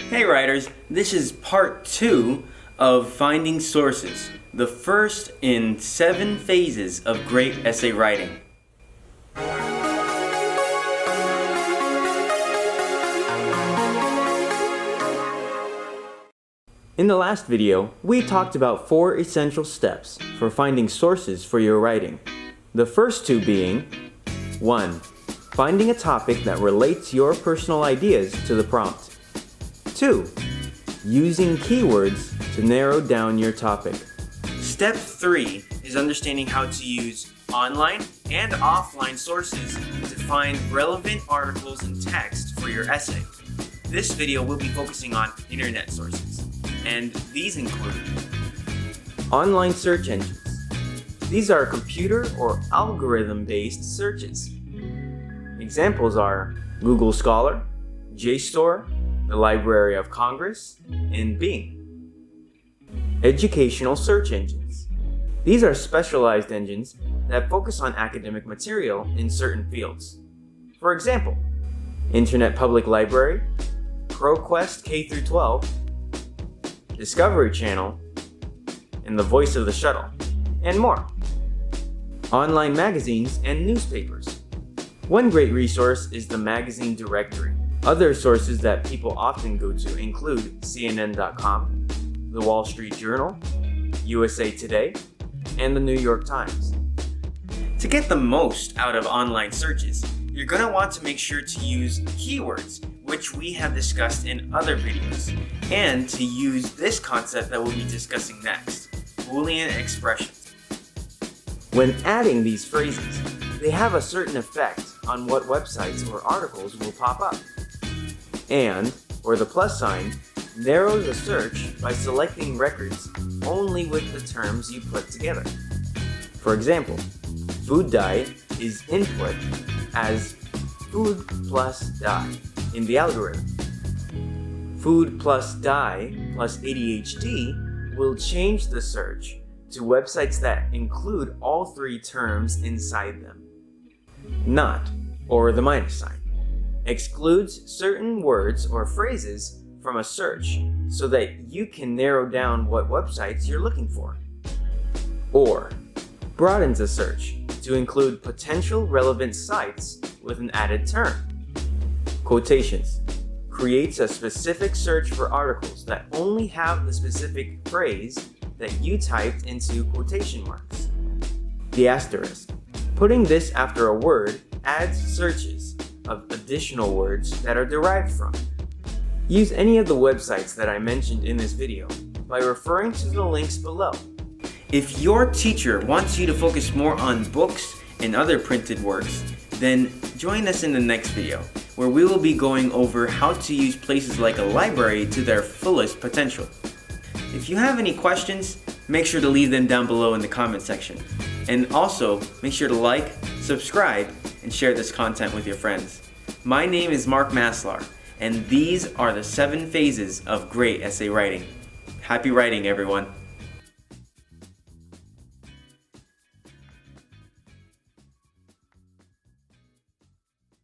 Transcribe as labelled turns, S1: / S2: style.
S1: Hey writers, this is part 2 of finding sources, the first in 7 phases of great essay writing. In the last video, we talked about 4 essential steps for finding sources for your writing. The first 2 being 1. Finding a topic that relates your personal ideas to the prompt. 2. Using keywords to narrow down your topic. Step 3 is understanding how to use online and offline sources to find relevant articles and text for your essay. This video will be focusing on internet sources, and these include online search engines. These are computer or algorithm-based searches. Examples are Google Scholar, Jstor, the Library of Congress, and Bing. Educational search engines. These are specialized engines that focus on academic material in certain fields. For example, Internet Public Library, ProQuest K-12, Discovery Channel, and the Voice of the Shuttle, and more. Online magazines and newspapers. One great resource is the magazine directory. Other sources that people often go to include CNN.com, The Wall Street Journal, USAtoday, and the New York Times. To get the most out of online searches, you're going to want to make sure to use keywords, which we have discussed in other videos, and to use this concept that we'll be discussing next, Boolean Expressions. When adding these phrases, they have a certain effect on what websites or articles will pop up. And, or the plus sign, narrows a search by selecting records only with the terms you put together. For example, food dye is input as food plus dye in the algorithm. Food plus dye plus ADHD will change the search to websites that include all 3 terms inside them. Not, or the minus sign, excludes certain words or phrases from a search so that you can narrow down what websites you're looking for. Or broadens a search to include potential relevant sites with an added term. Quotations creates a specific search for articles that only have the specific phrase that you typed into quotation marks. The asterisk. Putting this after a word adds searches of additional words that are derived from it. Use any of the websites that I mentioned in this video by referring to the links below. If your teacher wants you to focus more on books and other printed works, then join us in the next video, where we will be going over how to use places like a library to their fullest potential. If you have any questions, make sure to leave them down below in the comment section. And also, make sure to like, subscribe, and share this content with your friends. My name is Mark Maslar, and these are the 7 phases of great essay writing. Happy writing, everyone.